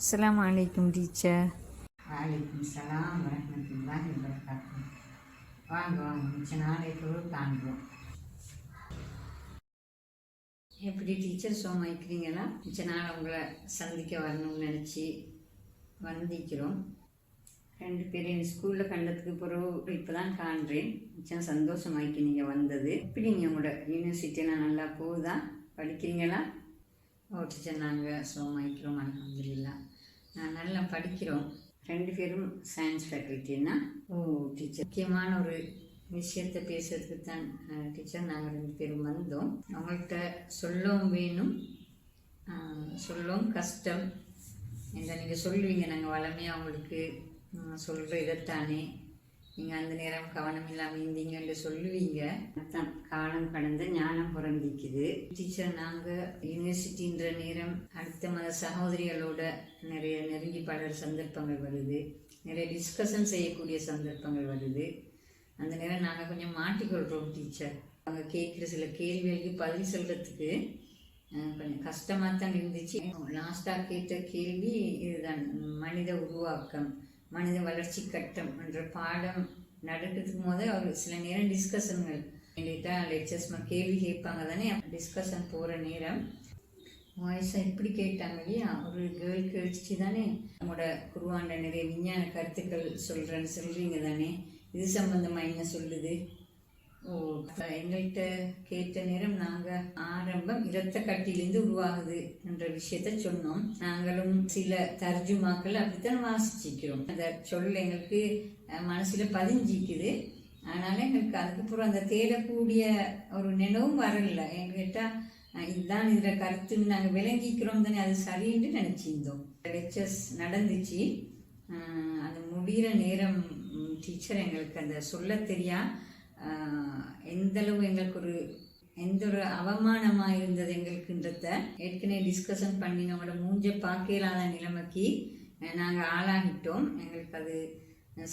அஸ்ஸலாமு அலைக்கும் டீச்சர். வலைக்கும் சலாம் வரஹ்மத்துல்லாஹி வபரகாத்துஹு. வாங்க மிச்ச நாளைக்கு காண்போம். எப்படி டீச்சர் சோமாய்க்கிறீங்களா? மிச்ச நாள் உங்களை சந்திக்க வரணும்னு நினச்சி வந்திக்கிறோம். 2 பேரையும் ஸ்கூலில் கண்டதுக்கு பிறகு இப்போ தான் காண்றேன். மிச்சம் சந்தோஷமாய்க்கு நீங்கள் வந்தது. எப்படி நீங்கள் உங்களோட யூனிவர்சிட்டியெல்லாம் நல்லா போகுதா? படிக்கிறீங்களா? டீச்சர் நாங்கள் சோமாய்க்கிறோம், அல்ஹம்துலில்லாஹ். நான் நல்லா படிக்கிறோம். 2 பேரும் சயின்ஸ் ஃபேக்கல்ட்டின்னா டீச்சர் முக்கியமான ஒரு விஷயத்தை பேசுறதுக்கு தான் டீச்சர் நாங்கள் 2 பேரும் வந்தோம். அவங்கள்ட்ட சொல்லவும் வேணும், சொல்லவும் கஷ்டம் என்ற நீங்கள் சொல்லுவீங்க. நாங்கள் வளமையாக அவங்களுக்கு சொல்கிற இதைத்தானே நீங்கள் அந்த நேரம் கவனம் இல்லாமல் இருந்தீங்கன்னு சொல்லுவீங்க. அதுதான் காலம் கடந்த ஞானம் பிறந்திக்குது டீச்சர். நாங்கள் யூனிவர்சிட்டின்ற நேரம் அடுத்த மத சகோதரிகளோட நிறைய நெருங்கி பழகிற சந்தர்ப்பங்கள் வருது, நிறைய டிஸ்கஷன் செய்யக்கூடிய சந்தர்ப்பங்கள் வருது. அந்த நேரம் நாங்கள் கொஞ்சம் மாட்டிக்கொள்கிறோம் டீச்சர். அவங்க கேட்குற சில கேள்விகளுக்கு பதில் சொல்கிறதுக்கு கொஞ்சம் கஷ்டமாக தான் இருந்துச்சு. லாஸ்ட்டாக கேட்ட கேள்வி இதுதான், மனித உருவாக்கம், மனித வளர்ச்சி கட்டம் என்ற பாடம் நடக்கிறதுக்கு போது அவர் சில நேரம் டிஸ்கஷன்கள் என்கிட்ட லெக்சர்ஸ்மா கேள்வி கேட்பாங்க தானே, டிஸ்கஷன் போகிற நேரம் வாய்ஸாக இப்படி கேட்டாங்க இல்லையா, ஒரு கேர்ள் கேட்டுச்சு தானே, நம்மளோட குருவாண்ட நிறைய விஞ்ஞான கருத்துக்கள் சொல்கிறீங்க தானே, இது சம்பந்தமாக என்ன சொல்லுது? எங்கள்கிட்ட கேட்ட நேரம் நாங்கள் ஆரம்பம் இரத்த கட்டிலிருந்து உருவாகுது என்ற விஷயத்த சொன்னோம். நாங்களும் சில தர்ஜுமாக்கள் அப்படித்தான் வாசிச்சிக்கிறோம். அந்த சொல் எங்களுக்கு மனசுல பதிஞ்சிக்குது. அதனால எங்களுக்கு அதுக்கப்புறம் அந்த தேடக்கூடிய ஒரு நினைவும் வரல. எங்ககிட்ட இதுதான் இதில் கருத்துன்னு நாங்கள் விளங்கிக்கிறோம் தானே, அது சரின்னு நினச்சிருந்தோம். லெக்சர்ஸ் நடந்துச்சு. அது முடிகிற நேரம் டீச்சர் எங்களுக்கு அந்த சொல்ல தெரியா எந்தளவு எங்களுக்கு எந்த ஒரு அவமானமாக இருந்தது எங்களுக்குன்றத ஏற்கனவே டிஸ்கஷன் பண்ணினவங்களோட மூஞ்ச பார்க்கலாத நிலைமைக்கு நாங்கள் ஆளாகிட்டோம். எங்களுக்கு அது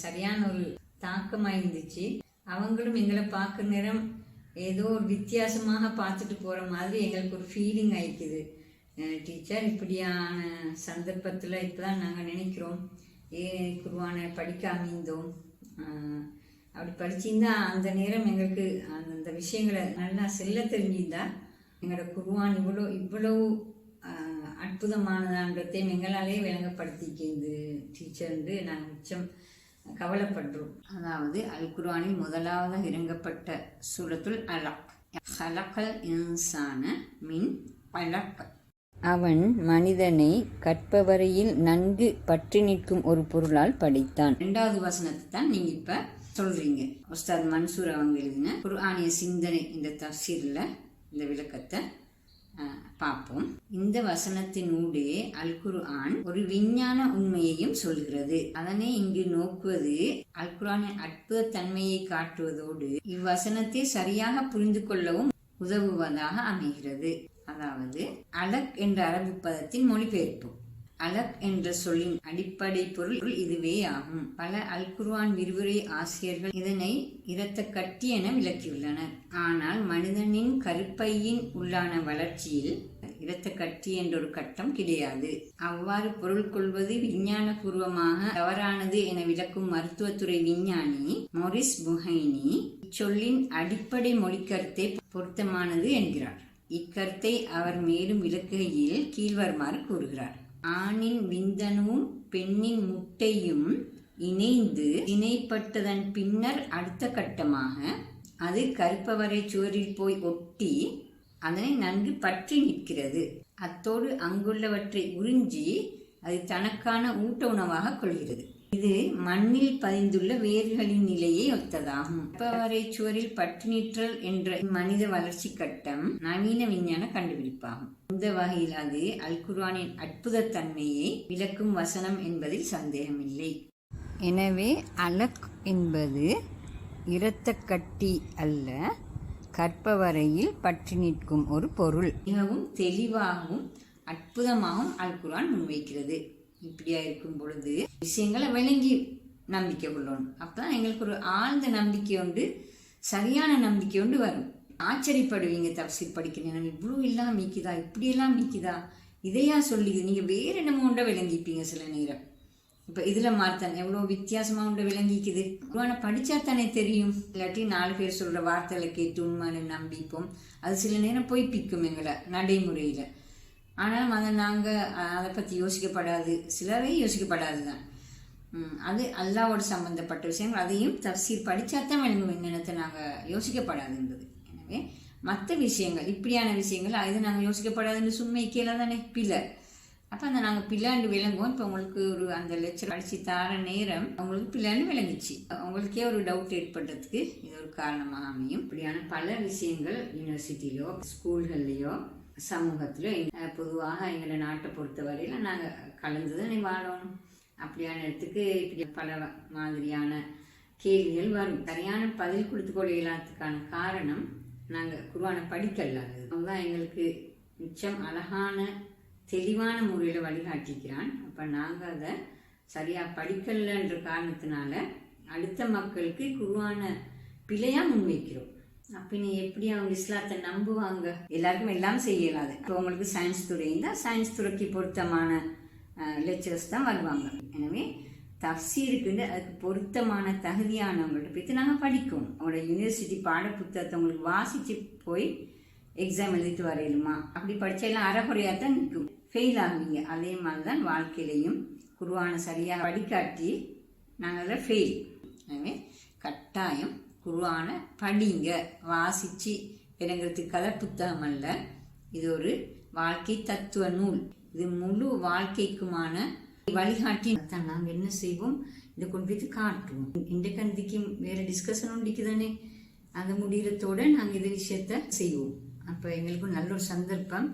சரியான ஒரு தாக்கமாக இருந்துச்சு. அவங்களும் எங்களை பார்க்குற நேரம் ஏதோ ஒரு வித்தியாசமாக பார்த்துட்டு போகிற மாதிரி எங்களுக்கு ஒரு ஃபீலிங் ஆயிக்குது டீச்சர். இப்படியான சந்தர்ப்பத்தில் இப்போ தான் நாங்கள் நினைக்கிறோம், குர்ஆனை படிக்க அமைந்தோம். அப்படி படிச்சிருந்தா அந்த நேரம் எங்களுக்கு அந்த விஷயங்களை நல்லா செல்ல தெரிஞ்சிருந்தா எங்களோட குர்ஆன் இவ்வளவு அற்புதமானதான்றதையும் எங்களாலே விளங்கப்படுத்திக்கிது டீச்சர்ந்து நாங்கள் மிச்சம் கவலைப்படுறோம். அதாவது அல் குர்ஆனில் முதலாவதாக இறங்கப்பட்ட சூரத்துல் அலக், ஹலகல் இன்சான மின் அலக். அவன் மனிதனை கற்பவரையில் நன்கு பற்றி நிற்கும் ஒரு பொருளால் படைத்தான். 2வது வசனத்தை தான் நீங்க இப்ப சொல்றீங்க. உஸ்தாத் மன்சூர் அவங்க எழுதின குர்ஆனிய சிந்தனை இந்த தஃசீர்ல இந்த விளக்கத்தை பார்ப்போம். இந்த வசனத்தினூடே அல் குர்ஆன் ஒரு விஞ்ஞான உண்மையையும் சொல்கிறது. அதனை இங்கு நோக்குவது அல் குர்ஆனின் அற்புத தன்மையை காட்டுவதோடு இவ்வசனத்தை சரியாக புரிந்து கொள்ளவும் உதவுவதாக அமைகிறது. அதாவது அலக் என்ற அரபு பதத்தின் மொழிபெயர்ப்பு. அலக் என்ற சொல்லின் அடிப்படை பொருள் இதுவே ஆகும். பல அல் குர்ஆன் விரிவுரை ஆசிரியர்கள் இதனை இரத்த கட்டி என விளக்கியுள்ளனர். ஆனால் மனிதனின் கருப்பையின் உள்ளான வளர்ச்சியில் இரத்த கட்டி என்ற ஒரு கட்டம் கிடையாது. அவ்வாறு பொருள் கொள்வது விஞ்ஞான பூர்வமாக தவறானது என விளக்கும் மருத்துவத்துறை விஞ்ஞானி மொரிஸ் புஹைனி இச்சொல்லின் அடிப்படை மொழிக்கருத்தை பொருத்தமானது என்கிறார். இக்கருத்தை அவர் மேலும் விளக்குகையில் கீழ்வருமாறு கூறுகிறார். ஆணின் விந்தணுவும் பெண்ணின் முட்டையும் இணைந்து இணைப்பட்டதன் பின்னர் அடுத்த கட்டமாக அது கருப்பவரை சுவரில் போய் ஒட்டி அதனை நன்கு பற்றி நிற்கிறது. அத்தோடு அங்குள்ளவற்றை உறிஞ்சி அது தனக்கான ஊட்ட உணவாக கொள்கிறது. இது மண்ணில் பதிந்துள்ள வேர்களின் நிலையை ஒத்ததாகும். கருப்பவரை சுவரில் பற்றி நிற்றல் என்ற மனித வளர்ச்சி கட்டம் நவீன விஞ்ஞான கண்டுபிடிப்பாகும். இந்த வகையில் அது அல் குர்ஆனின் அற்புத தன்மையை விளக்கும் வசனம் என்பதில் சந்தேகமில்லை. எனவே அலக் என்பது இரத்த கட்டி அல்ல, கற்பவரையில் பற்றி நிற்கும் ஒரு பொருள். மிகவும் தெளிவாகவும் அற்புதமாகவும் அல் குர்ஆன் முன்வைக்கிறது. இப்படியா இருக்கும் பொழுது விஷயங்களை விளங்கி நம்பிக்கை கொள்ளணும். அப்பதான் எங்களுக்கு ஒரு ஆழ்ந்த நம்பிக்கை உண்டு, சரியான நம்பிக்கை உண்டு வரும். ஆச்சரியப்படுவீங்க தப்சீர் படிக்கிறேன், இவ்வளோ எல்லாம் மீக்குதா, இப்படியெல்லாம் மீக்குதா, இதையா சொல்லி நீங்கள் வேறு என்னமோ உண்டை விளங்கிப்பீங்க சில நேரம். இப்போ இதில் மாற்றான் எவ்வளோ வித்தியாசமாக உண்டை விளங்கிக்குது. குர்ஆனை படித்தா தானே தெரியும். இல்லாட்டி 4 பேர் சொல்கிற வார்த்தைகளை கேட்டு உண்மைன்னு நம்பிப்போம். அது சில நேரம் பொய்ப்பிக்கும் எங்களை நடைமுறையில். ஆனாலும் அதை நாங்கள் அதை பற்றி யோசிக்கப்படாது, சிலரே யோசிக்கப்படாது தான். அது அல்லாவோட சம்பந்தப்பட்ட விஷயங்கள், அதையும் தஃசீர் படித்தாத்தான் விளங்கும் என்னத்தை நாங்கள் யோசிக்கப்படாதுன்றது. எனவே மற்ற விஷயங்கள் இப்படியான விஷயங்கள் அது நாங்கள் யோசிக்கப்படாதுன்னு சும்மை கீழே தானே பிள்ளை. அப்போ அந்த நாங்கள் பிள்ளாண்டு விளங்குவோம். இப்போ உங்களுக்கு ஒரு அந்த லெக்சர் அடிச்சு தார நேரம் அவங்களுக்கு பிள்ளாண்டு விளங்குச்சு. அவங்களுக்கே ஒரு டவுட் ஏற்படுறதுக்கு இது ஒரு காரணமாக அமையும். இப்படியான பல விஷயங்கள் யூனிவர்சிட்டியிலோ ஸ்கூல்கள்லையோ சமூகத்திலோ பொதுவாக எங்களை நாட்டை பொறுத்தவரையில் நாங்கள் கலந்து தான் வாழணும். அப்படியான இடத்துக்கு இப்படி பல மாதிரியான கேள்விகள் வரும். சரியான பதில் கொடுத்து கொள்ளையில்லாததுக்கான காரணம் நாங்கள் குர்ஆனை படிக்கல. அதுதான் எங்களுக்கு மிச்சம் அழகான தெளிவான முறையில் வழிகாட்டிக்கிறான். அப்போ நாங்கள் அதை சரியாக படிக்கலன்ற காரணத்தினால அடுத்த மக்களுக்கு குர்ஆனை பிழையாக முன்வைக்கிறோம். அப்போ நீ எப்படி அவங்க இஸ்லாத்தை நம்புவாங்க? எல்லாருக்கும் எல்லாம் செய்யலாது. இப்போ உங்களுக்கு சயின்ஸ் துறை இருந்தால் சயின்ஸ் துறைக்கு பொருத்தமான லெக்சர்ஸ் தான் வருவாங்க. எனவே தஃசீருக்குன்னு அதுக்கு பொருத்தமான தகுதியானவங்கள்ட்ட போய்த்து நாங்கள் படிக்கணும். அவங்களோட யூனிவர்சிட்டி பாட புத்தகத்தை உங்களுக்கு வாசித்து போய் எக்ஸாம் எழுதிட்டு வரையிலுமா? அப்படி படித்தா எல்லாம் அறகுறையாக தான் நிற்கும், ஃபெயில் ஆகுவீங்க. அதே மாதிரி தான் வாழ்க்கையிலையும் குர்ஆனை சரியாக படிக்காட்டி நாங்கள் அதில் ஃபெயில். எனவே கட்டாயம் குர்ஆனை படிங்க. வாசித்து இறங்கிறதுக்கு கதை புத்தகம் அல்ல, இது ஒரு வாழ்க்கை தத்துவ நூல். இது முழு வாழ்க்கைக்குமான வழிகாட்டி தான். நாங்கள் என்ன செய்வோம், இதை கொண்டு போய்த்து காட்டுவோம். இந்த கந்திக்கு வேறு டிஸ்கஷன் உண்டிக்கு தானே, அந்த முடிகிறதோடு நாங்கள் இந்த விஷயத்த செய்வோம். அப்போ எங்களுக்கும் நல்ல ஒரு சந்தர்ப்பம்,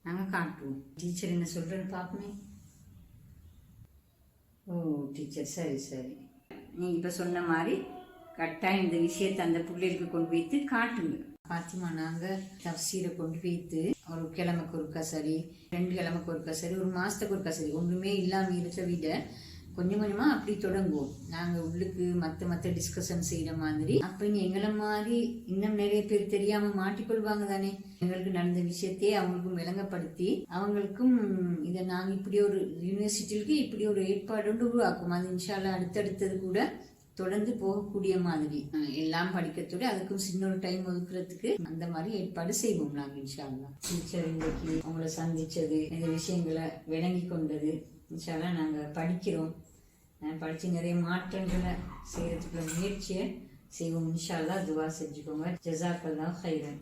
நாங்கள் காட்டுவோம். டீச்சர் என்ன சொல்கிறேன்னு பார்ப்போமே. ஓ டீச்சர், சரி சரி, நீங்கள் இப்போ சொன்ன மாதிரி கட்டாயம் இந்த விஷயத்தை அந்த பிள்ளைகளுக்கு கொண்டு போய்த்து காட்டுங்க. பாத்திமா, நாங்கள் தஃசீரை கொண்டு போய்த்து ஒரு கிழமைக்கு ஒருக்கா சரி, 2 கிழமைக்கு ஒருக்கா சரி, ஒரு மாதத்துக்கு ஒருக்கா சரி, ஒன்றுமே இல்லாமல் இருக்க விட கொஞ்சம் கொஞ்சமாக அப்படி தொடங்குவோம். நாங்கள் உள்ளுக்கு மற்ற டிஸ்கஷன் செய்கிற மாதிரி. அப்போ எங்களை மாதிரி இன்னும் நிறைய பேர் தெரியாமல் மாட்டிக்கொள்வாங்க தானே. எங்களுக்கு நடந்த விஷயத்தையே அவங்களுக்கும் விளங்கப்படுத்தி அவங்களுக்கும் இதை நாங்கள் இப்படி ஒரு யூனிவர்சிட்டிக்கு இப்படி ஒரு ஏற்பாடு உருவாக்கும். அது இன்ஷா அல்லாஹ் அடுத்தடுத்தது கூட தொடர்ந்து போகக்கூடிய மாதிரி எல்லாம் படிக்கிறதோட அதுக்கும் சின்ன ஒரு டைம் ஒதுக்குறதுக்கு அந்த மாதிரி ஏற்பாடு செய்வோம் நாங்கள் இன்ஷா அல்லாஹ். டீச்சர் இன்னைக்கு அவங்கள சந்திச்சது, இந்த விஷயங்களை விளங்கி கொண்டது, இன்ஷா அல்லாஹ் நாங்கள் படிக்கிறோம். படித்து நிறைய மாற்றங்களை செய்யறதுக்குள்ள முயற்சியை செய்வோம். இன்ஷா அல்லாஹ் துவா செஞ்சுக்கோங்க. ஜஸாக்கல்லாஹ் ஹைரன்.